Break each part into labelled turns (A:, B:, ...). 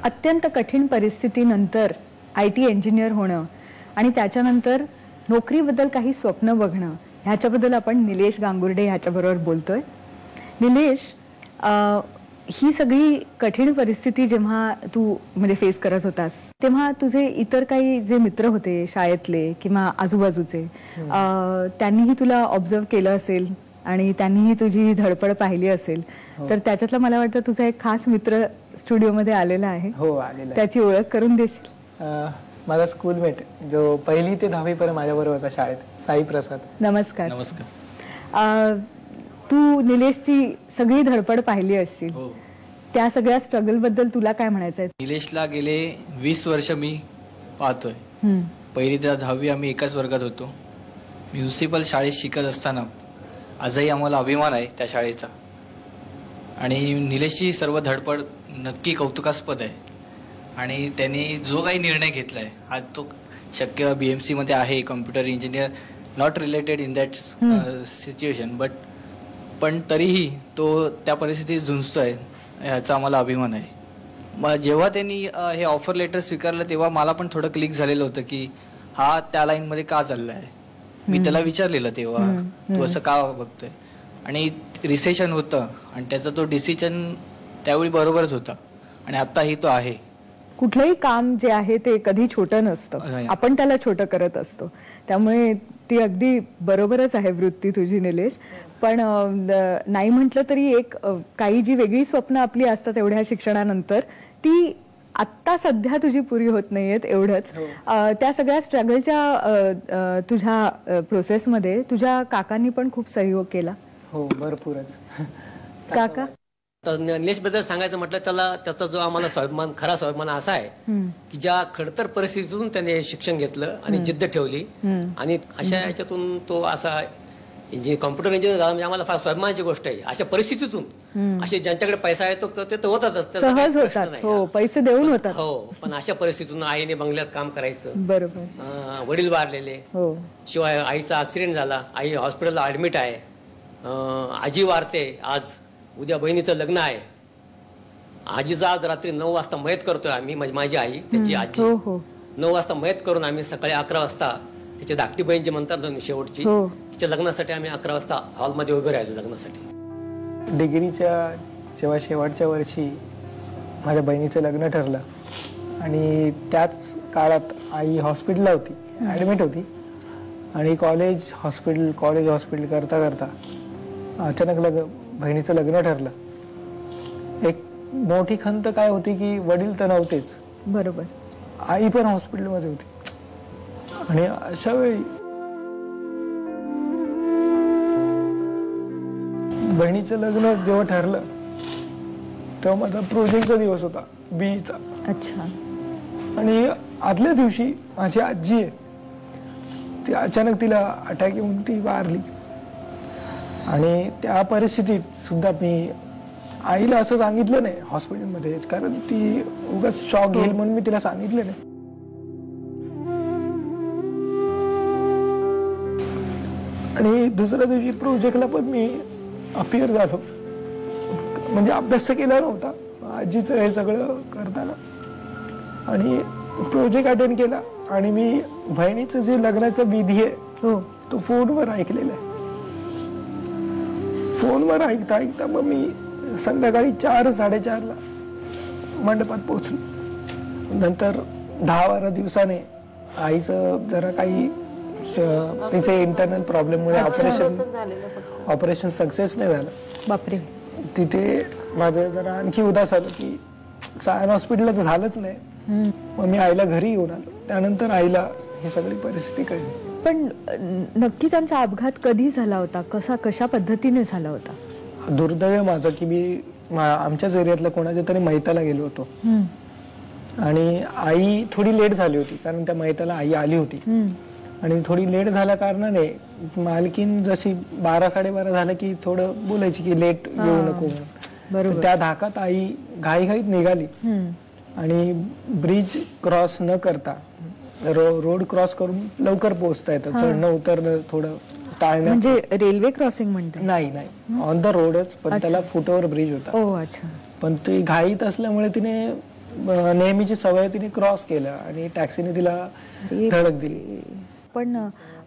A: अत्यंत कठीण परिस्थितीनंतर IT engineer होणं आणि त्याच्यानंतर नोकरीबद्दल काही स्वप्न बघणं, ह्याच्याबद्दल आपण निलेश गांगुर्डे ह्याच्याबरोबर बोलतोय. निलेश, ही सगळी कठीण परिस्थिती जेव्हा तू म्हणजे फेस करत होतास, तेव्हा तुझे इतर काही जे मित्र होते शाळेतले किंवा आजूबाजूचे, त्यांनीही तुला ऑब्झर्व केलं असेल आणि त्यांनीही तुझी धडपड पाहिली असेल. तर त्याच्यातला मला वाटतं तुझा एक खास मित्र स्टुडिओमध्ये आलेला आहे.
B: हो, आलेला.
A: त्याची ओळख करून देशील?
B: माझा स्कूलमेट जो 1ली ते 10वी पर्यंत माझ्याबरोबर होता शाळेत, साई प्रसाद.
A: नमस्कार.
C: नमस्कार.
A: तू निलेशची सगळी धडपड पाहिली असशील.
C: हो.
A: त्या सगळ्या स्ट्रगल बद्दल तुला काय म्हणायचं आहे?
C: निलेशला गेले 20 वर्ष मी पाहतोय. 1ली ते 10वी आम्ही एकाच वर्गात होतो. म्युनिसिपल शाळेत शिकत असताना आजही आम्हाला अभिमान आहे त्या शाळेचा. आणि निलेशची सर्व धडपड नक्की कौतुकास्पद आहे. आणि त्यांनी जो काही निर्णय घेतलाय, आज तो शक्य BMC मध्ये आहे, computer engineer, not related in that situation, पण तरीही तो त्या परिस्थितीत झुंजतोय, ह्याचा आम्हाला अभिमान आहे. मग जेव्हा त्यांनी हे ऑफर लेटर स्वीकारलं तेव्हा मला पण थोडं क्लिक झालेलं होतं की हा त्या लाईनमध्ये का चालला आहे. मी त्याला विचारलेलं तेव्हा, तू असं का बघतोय. आणि रिसेशन होतं आणि त्याचा तो डिसिजन त्यावेळी बरोबरच होता आणि आत्ताही तो आहे.
A: कुठलंही काम जे आहे ते कधी छोटं नसतं, आपण त्याला छोटं करत असतो. त्यामुळे ती अगदी बरोबरच आहे वृत्ती तुझी निलेश. पण नाही म्हटलं तरी एक काही जी वेगळी स्वप्न आपली असतात एवढ्या शिक्षणानंतर, ती आत्ता सध्या तुझी पुरी होत नाहीयेत एवढंच. त्या सगळ्या स्ट्रगलच्या तुझ्या प्रोसेसमध्ये तुझ्या काकांनी पण खूप सहयोग केला.
B: हो, भरपूरच.
A: काका,
D: निलेश बद्दल सांगायचं म्हटलं, त्याचा जो आम्हाला स्वाभिमान, खरा स्वाभिमान असा आहे की ज्या खडतर परिस्थितीतून त्याने शिक्षण घेतलं आणि जिद्द ठेवली आणि अशा याच्यातून तो असा कॉम्प्युटर इंजिनियर झाला, म्हणजे आम्हाला फार स्वाभिमानाची गोष्ट आहे. अशा परिस्थितीतून असे ज्यांच्याकडे पैसा आहे ते तर होतातच,
A: सहज होतात. हो, पैसे देऊन होतात.
D: हो, पण अशा परिस्थितीतून आईने बंगल्यात काम करायचं.
A: बरोबर.
D: वडील वारलेले, शिवाय आईचा ऍक्सिडेंट झाला, आई हॉस्पिटलला ऍडमिट आहे, आजी वारते आज, उद्या बहिणीचं लग्न आहे. आजीचा आज रात्री 9 वाजता मयत करतोय आम्ही, माझी आई, त्याची आजी. 9 वाजता मयत करून आम्ही सकाळी 11 वाजता तिची धाकटी बहीण जी म्हणतात शेवटची, तिच्या लग्नासाठी आम्ही 11 वाजता हॉलमध्ये उभे राहिलो लग्नासाठी.
B: डिग्रीच्या जेव्हा शेवटच्या वर्षी माझ्या बहिणीचं लग्न ठरलं आणि त्याच काळात आई हॉस्पिटलला होती, ऍडमिट होती. आणि कॉलेज हॉस्पिटल करता करता अचानक बहिणीचं लग्न ठरलं. एक मोठी खंत काय होती की वडील तर नव्हतेच,
A: बरोबर,
B: आई पण हॉस्पिटलमध्ये होती. आणि अशा वेळी बहिणीचं लग्न जेव्हा ठरलं तेव्हा माझा प्रोजेक्टचा दिवस होता, BEचा.
A: अच्छा.
B: आणि आदल्या दिवशी माझी आजी आहे, ती अचानक तिला अटॅक येऊन ती वारली. आणि त्या परिस्थितीत सुद्धा मी आईला असं सांगितलं नाही हॉस्पिटलमध्ये, कारण ती उगाच शॉक घेईल म्हणून मी तिला सांगितलं नाही. आणि दुसऱ्या दिवशी प्रोजेक्टला पण मी अपिअर झालो, म्हणजे अभ्यास केला नव्हता आजीचं हे सगळं करताना. आणि प्रोजेक्ट अटेंड केला आणि मी बहिणीचं जे लग्नाचा विधी आहे तो फोनवर ऐकलेला आहे. फोनवर ऐकता ऐकता मग मी संध्याकाळी 4-4:30ला मंडपात पोहोचलो. नंतर 10-12 दिवसाने आईचं जरा काही तिचे इंटरनल प्रॉब्लेममुळे ऑपरेशन सक्सेस नाही झालं.
A: बापरे.
B: तिथे माझं जरा आणखी उदास आलं की सायन हॉस्पिटलला तर झालंच नाही. मग मी आईला घरी येऊन आलो. त्यानंतर आईला ही सगळी परिस्थिती कळली.
A: पण नक्की त्यांचा अपघात कधी झाला होता, कशा पद्धतीने झाला होता?
B: दुर्दैव माझं की मी आमच्याच एरियातल्या कोणाच्या तरी मैताला गेलो होतो आणि आई थोडी लेट झाली होती, कारण त्या मैताला आई आली होती. आणि थोडी लेट झाल्या कारणाने मालकीन जशी 12-12:30 झालं की थोडं बोलायची की लेट येऊ नको. बरोबर. त्या धाकात आई घाईघाईत निघाली आणि ब्रिज क्रॉस न करता रोड क्रॉस करून लवकर पोहोचता येतं. चढणं उतरणं थोडं टाळण्यात.
A: म्हणजे रेल्वे क्रॉसिंग म्हणते?
B: नाही ऑन द रोडच, पण त्याला फुटओव्हर ब्रिज होता.
A: ओ अच्छा.
B: पण ती घाईत असल्यामुळे तिने नेहमीची सवय तिने क्रॉस केलं आणि टॅक्सीने तिला धडक दिली.
A: पण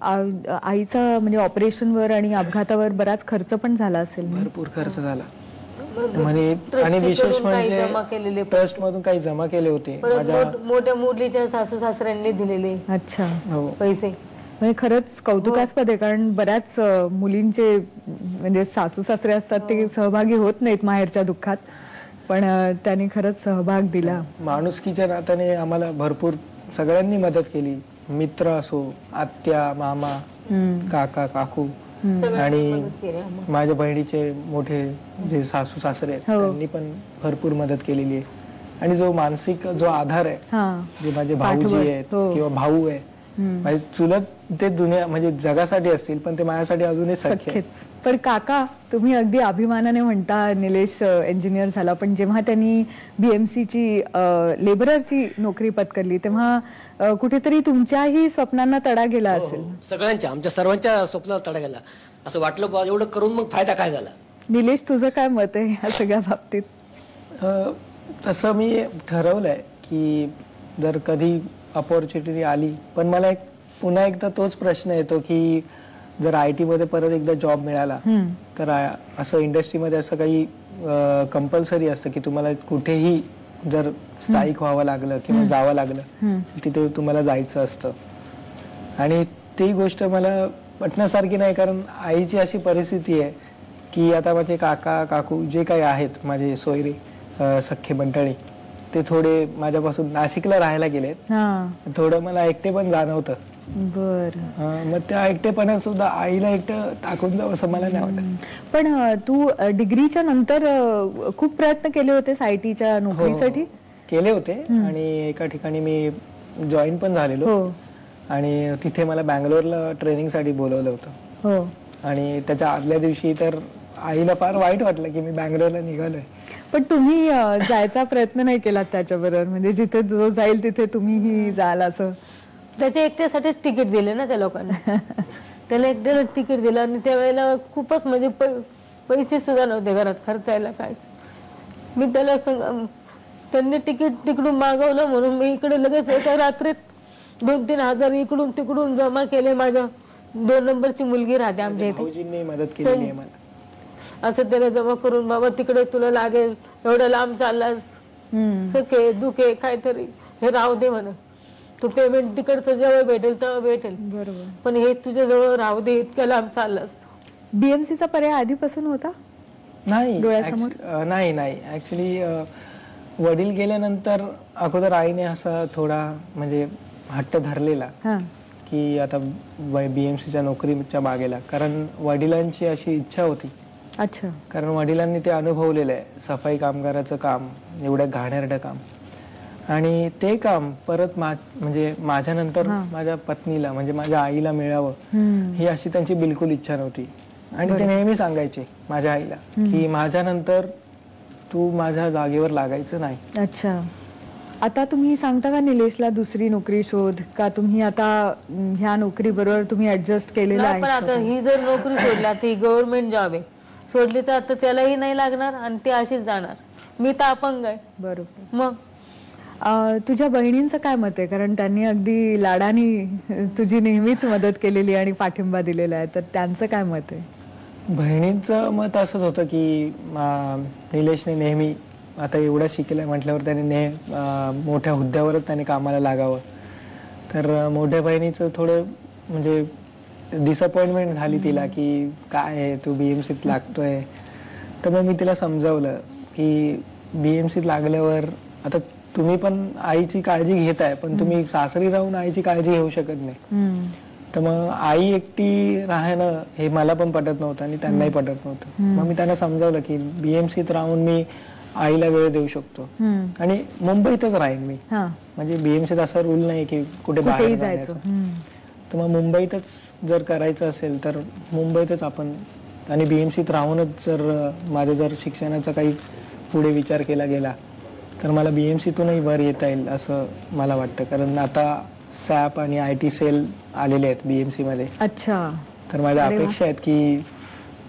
A: आईचा म्हणजे ऑपरेशनवर आणि अपघातावर बराच खर्च पण झाला असेल.
B: भरपूर खर्च झाला म्हणजे, आणि विशेष म्हणजे ट्रस्ट मधून काही जमा केले होते. माझ्या
E: मोठ्या मुलीच्या सासू सासऱ्यांनी दिलेले
A: अच्छा
B: हो
E: पैसे.
A: म्हणजे खरंच कौतुकास्पद आहे, कारण बऱ्याच मुलींचे म्हणजे सासू सासरे असतात ते सहभागी होत नाहीत माहेरच्या दुःखात, पण त्यांनी खरंच सहभाग दिला.
B: माणुसकीच्या नात्याने आम्हाला भरपूर सगळ्यांनी मदत केली. मित्र असो, आत्या, मामा, काका, काकू आणि माझ्या बहिणीचे मोठे जे सासू सासरे आहेत त्यांनी पण भरपूर मदत केलेली आहे. आणि जो मानसिक जो आधार आहे, जे माझे भाऊजी आहेत किंवा भाऊ आहे, माझे चुलत, ते दुनिया म्हणजे जगासाठी असतील पण ते माझ्यासाठी अजूनही सख्खे आहेत.
A: पण काका, तुम्ही अगदी अभिमानाने म्हणता निलेश इंजिनियर झाला, पण जेव्हा त्यांनी बीएमसीची लेबररची नोकरी पत्करली तेव्हा कुठेतरी तुमच्याही स्वप्नांना तडा गेला असेल.
D: सगळ्यांच्या, आमच्या सर्वांच्या स्वप्नाला तडा गेला. असं वाटलं बा एवढं करून मग फायदा काय झाला.
A: निलेश, तुझं काय मत आहे या सगळ्या बाबतीत?
B: तसं मी ठरवलंय की जर कधी अपॉर्च्युनिटी आली, पण मला पुन्हा एकदा तोच प्रश्न येतो की जर IT मध्ये परत एकदा जॉब मिळाला तर असं इंडस्ट्रीमध्ये असं काही कंपल्सरी असतं की तुम्हाला कुठेही जर स्थायिक व्हावं लागलं किंवा जावं लागलं तिथे तुम्हाला जायचं असतं. आणि ती गोष्ट मला पटण्यासारखी नाही, कारण आईची अशी परिस्थिती आहे की आता माझे काका काकू जे काही आहेत, माझे सोयरे सख्खे मंडळी, ते थोडे माझ्यापासून नाशिकला राहायला गेलेत. थोडं मला एकटे पण जाणवतं.
A: बर.
B: मग त्या एकटेपणात सुद्धा आईला एकटं टाकून जावं असं मला नाही वाटत.
A: पण तू डिग्रीच्या नंतर खूप प्रयत्न केले होते ITच्या नोकरीसाठी?
B: केले होते आणि एका ठिकाणी मी जॉईन पण झालेलो आणि तिथे मला बँगलोरला ट्रेनिंगसाठी बोलवलं होतं. आणि त्याच्या आदल्या दिवशी तर आईला फार वाईट वाटलं की मी बँगलोरला निघालोय.
A: पण तुम्ही जायचा प्रयत्न नाही केला त्याच्याबरोबर? म्हणजे जिथे जो जाईल तिथे तुम्हीही जाल असं?
E: त्याच्या एकट्यासाठीच तिकीट दिले ना त्या लोकांना. त्याला एकट्याला तिकीट दिलं आणि त्यावेळेला खूपच म्हणजे पैसे सुद्धा नव्हते घरात खर्चायला काय. मी त्याला त्यांनी तिकीट तिकडून मागवलं म्हणून मी इकडे लगेच एका रात्रीत 2-3 हजार इकडून तिकडून जमा केले. माझ्या 2 नंबरची मुलगी राहते आमच्या इथे,
B: भाऊजींनी मदत केलेली आहे मला.
E: असं त्याला जमा करून, बाबा तिकडे तुला लागेल, एवढं लांब चाललास, सखे दुखे काहीतरी, हे राहू दे म्हणून, तू पेमेंट तिकडचं जेव्हा भेटेल तेव्हा भेटेल,
A: बरोबर,
E: पण हे तुझ्या जवळ राहू दे, इतक्या लांब चाललास.
A: बीएमसीचा पर्याय आधीपासून होता?
B: नाही,
A: डोळ्यासमोर
B: नाही ऍक्च्युली वडील गेल्यानंतर अगोदर आईने असा थोडा म्हणजे हट्ट धरलेला की आता बीएमसीच्या नोकरीच्या मागेला, कारण वडिलांची अशी इच्छा होती.
A: अच्छा.
B: कारण वडिलांनी ते अनुभवलेलं आहे, सफाई कामगाराचं काम, एवढं घाणेरडं काम, आणि ते काम परत म्हणजे माझ्यानंतर माझ्या पत्नीला म्हणजे माझ्या आईला मिळावं ही अशी त्यांची बिलकुल इच्छा नव्हती. आणि ते नेहमी सांगायचे माझ्या आईला की माझ्यानंतर तू माझ्या जागेवर लागायचं नाही.
A: अच्छा. आता तुम्ही सांगता का निलेशला दुसरी नोकरी शोध, का तुम्ही आता ह्या नोकरी बरोबर तुम्ही ऍडजस्ट केलेलं आहे?
E: पण आता ही जर नोकरी सोडली, ती गव्हर्नमेंट जॉब आहे, सोडली तर आता त्यालाही नाही लागणार आणि ती अशीच जाणार. मी तर अपंग आहे.
A: बरोबर.
E: मग
A: तुझ्या बहिणींचं काय मत आहे? कारण त्यांनी अगदी लाडानी तुझी नेहमीच मदत केलेली आणि पाठिंबा दिलेला आहे, तर त्यांचं काय मत आहे?
B: बहिणींचं मत असंच होतं की निलेशने नेहमी आता एवढा शिकलाय म्हटल्यावर त्याने मोठ्या हुद्द्यावरच त्याने कामाला लागावं. तर मोठ्या बहिणीचं थोडं म्हणजे डिसअपॉइंटमेंट झाली तिला की काय आहे तू बीएमसीत लागतोय. तर मग मी तिला समजावलं की बीएमसीत लागल्यावर आता तुम्ही पण आईची काळजी घेताय, पण तुम्ही सासरी राहून आईची काळजी घेऊ शकत नाही. तर मग आई एकटी राहणं हे मला पण पटत नव्हतं आणि त्यांनाही पटत नव्हतं. मग मी त्यांना समजावलं की बीएमसीत राहून मी आईला वेळ देऊ शकतो आणि मुंबईतच राहीन मी. म्हणजे बीएमसीत असा रूल नाही की कुठे बाहेर जायचं. तर मग मुंबईतच जर करायचं असेल तर मुंबईतच आपण, आणि बीएमसीत राहूनच जर माझं जर शिक्षणाचा काही पुढे विचार केला गेला तर मला बीएमसीतूनही वर येता येईल असं मला वाटतं. कारण आता सॅप आणि IT सेल आलेले आहेत बीएमसी मध्ये.
A: अच्छा.
B: तर माझ्या अपेक्षा आहेत की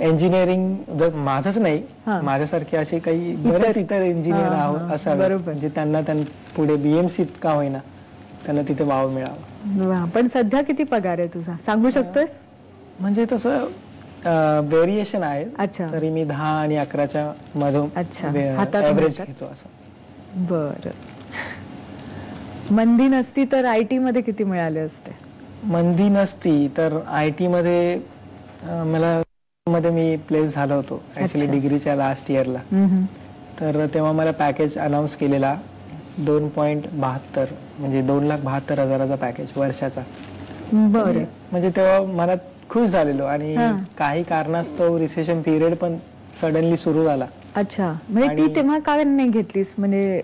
B: इंजिनिअरिंग माझंच नाही,
A: हा.
B: माझ्यासारखे असे काही बरेच इतर इंजिनियर असावे,
A: बरोबर.
B: म्हणजे त्यांना पुढे बीएमसीत का होईना त्यांना तिथे वाव मिळावा.
A: वा, पण सध्या किती पगार आहे तुझा सांगू शकतोस?
B: म्हणजे तसं व्हेरिएशन आहे.
A: अच्छा.
B: तरी मी 10 आणि 11च्या
A: अच्छा.
B: मध्ये
A: हातात
B: ऍव्हरेज
A: मिळतात.
B: घेतो असं.
A: बर, मंदी नसती तर IT मध्ये किती मिळाले असते?
B: मंदी नसती तर IT मध्ये मला मध्ये मी प्लेस झालो होतो ऍक्च्युली डिग्रीच्या लास्ट इयरला. तर तेव्हा मला पॅकेज अनाऊन्स केलेला 2.72 म्हणजे 2,72,000चा पॅकेज वर्षाचा.
A: बर,
B: म्हणजे तेव्हा मला खुश झालेलो आणि
A: हा.
B: काही कारणास्तव रिसेशन पिरियड पण सडनली सुरू झाला.
A: अच्छा. म्हणजे ती
B: आणि-
A: तेव्हा का नाही घेतलीस?
B: म्हणजे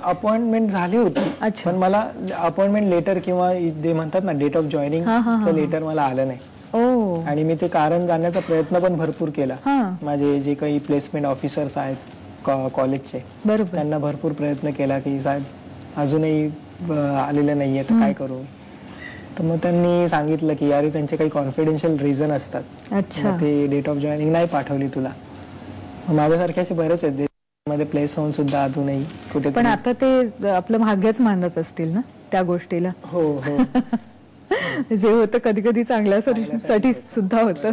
B: अपॉइंटमेंट झाली होती,
A: अच्छा.
B: पण मला अपॉइंटमेंट लेटर किंवा जे म्हणतात ना डेट ऑफ जॉईनिंग
A: हा, हा, हा.
B: लेटर मला आलं नाही.
A: ओ,
B: आणि मी ते कारण जाणण्याचा प्रयत्न पण भरपूर केला.
A: हा.
B: माझे जे काही प्लेसमेंट ऑफिसर्स आहेत कॉलेजचे,
A: बरोबर.
B: त्यांना भरपूर प्रयत्न केला की साहेब अजूनही आलेलं नाहीये तर काय करू. तर मग त्यांनी सांगितलं की अरे त्यांचे काही कॉन्फिडेन्शियल रिझन असतात,
A: अच्छा.
B: मग ते डेट ऑफ जॉईनिंग नाही पाठवली तुला. मग माझ्यासारखे असे बरेच आहेत जे मध्ये प्लेस होऊन सुद्धा अजूनही कुठे.
A: पण आता ते आपलं भाग्यच मानत असतील ना त्या गोष्टीला.
B: हो हो
A: जे होतं कधी कधी चांगल्यासाठी सुद्धा होतं.